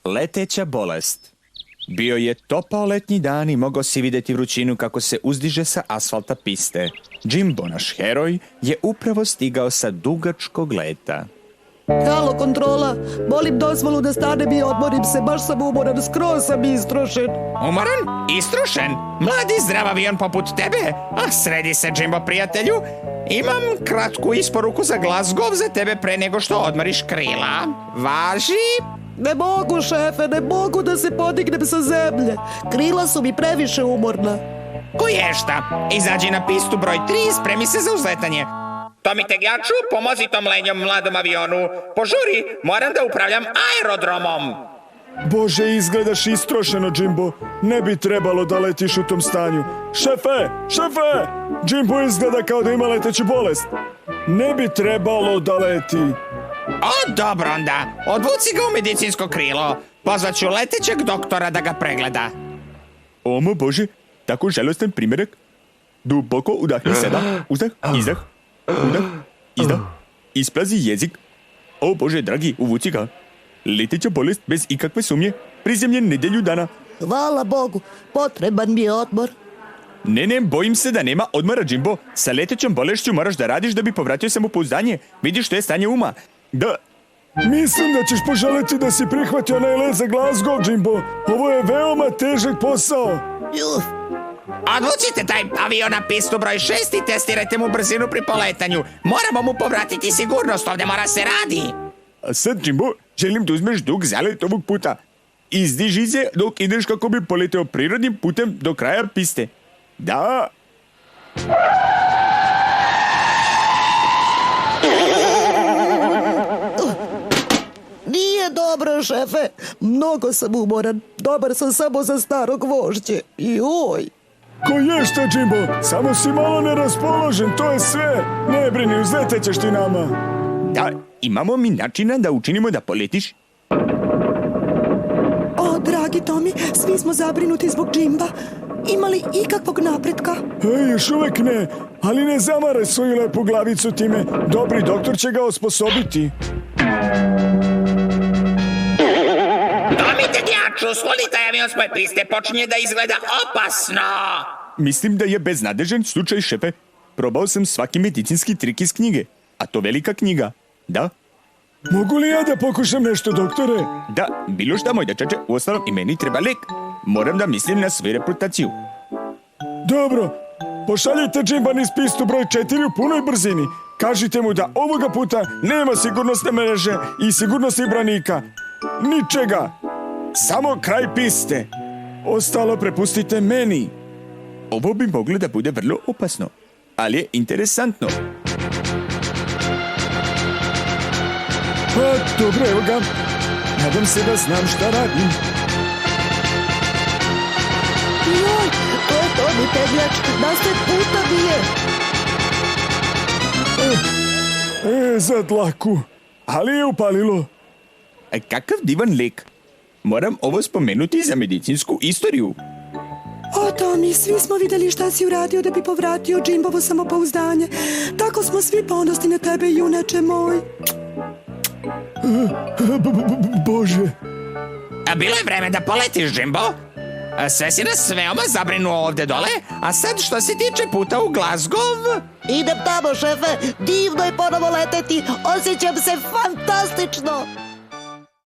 Leteća bolest. Bio je topao letnji dan i mogao si vidjeti vrućinu kako se uzdiže sa asfalta piste. Jimbo, naš heroj, je upravo stigao sa dugačkog leta. Halo, kontrola, molim dozvolu da stanem i odmorim se, baš sam umoran, skroz sam istrošen. Umoran? Istrošen? Mladi zdrav avion poput tebe? A sredi se, Jimbo, prijatelju. Imam kratku isporuku za Glasgow za tebe pre nego što odmoriš krila. Važi? Ne mogu, šefe, ne mogu da se podignem sa zemlje. Krila su mi previše umorna. Koješta, izađi na pistu broj 3 i spremi se za uzletanje. Tomi tegljaču, pomozi tom lenjom mladom avionu. Požuri, moram da upravljam aerodromom. Bože, izgledaš istrošeno, Jimbo. Ne bi trebalo da letiš u tom stanju. Šefe! Jimbo izgleda kao da ima leteću bolest. Ne bi trebalo da leti. O, dobro onda. Odvuci ga u medicinsko krilo. Pozvaću letećeg doktora da ga pregleda. O moj Bože, tako žalostan primjerak. Duboko udahni sada. Uzdah, izdah. Udah, izdah. Isprazi jezik. O Bože, dragi, uvuci ga. Leteća bolest bez ikakve sumnje. Prizemljen nedelju dana. Hvala Bogu, potreban mi je odmor. Ne, bojim se da nema odmora, Jimbo. Sa letećom bolešću moraš da radiš da bi povratio samopouzdanje. Vidiš što je stanje uma. Da. Mislim da ćeš poželiti da si prihvatio onaj let za Glasgow, Jimbo. Ovo je veoma težak posao. Odlučite taj avion na pistu broj 6 i testirajte mu brzinu pri poletanju. Moramo mu povratiti sigurnost, ovdje mora se radi. A sad, Jimbo, želim da uzmeš dug zalet ovog puta. Izdiži se dok ideš kako bi poleteo prirodnim putem do kraja piste. Da. Nije dobro, šefe. Mnogo sam umoran. Dobar sam samo za starog vožđe. Joj. Koješta, Jimbo? Samo si malo neraspoložen, to je sve. Ne brini, uzletećeš ti nama. Da, imamo mi načina da učinimo da poletiš? O, dragi Tomi, svi smo zabrinuti zbog Jimba. Ima li ikakvog napretka? Još uvek ne, ali ne zamaraj svoju lepu glavicu time. Dobri doktor će ga osposobiti. Tomi tegljaču, svoli taj avion s moje piste, počinje da izgleda opasno. Mislim da je beznadežan slučaj, šefe. Probao sam svaki medicinski trik iz knjige. A to velika knjiga. Da? Mogu li ja da pokušam nešto, doktore? Da, bilo šta, moj dečače. Uostalom i meni treba lek. Moram da mislim na svoju reputaciju. Dobro, pošaljite Jimba niz pistu broj 4 u punoj brzini. Kažite mu da ovoga puta nema sigurnosne mreže i sigurnosnih branika. Ničega. Samo kraj piste. Ostalo prepustite meni. Ovo bi moglo da bude vrlo opasno, ali je interesantno. Pa, dobro, evo ga. Nadam se da znam šta radim. Joj, to je Tomi tegljač. Nas te puta bije. Za dlaku. Ali je upalilo. Kakav divan lek. Moram ovo spomenuti za medicinsku istoriju. O, Tomi, svi smo vidjeli šta si uradio da bi povratio Jimbovo samopouzdanje. Tako smo svi ponosni na tebe, junače moj. Bože. Bilo je vreme da poletiš, Jimbo. Sve si nas veoma zabrinuo ovdje dole, a sad što se tiče puta u Glasgow... Idem tamo, šefe. Divno je ponovo leteti. Osjećam se fantastično.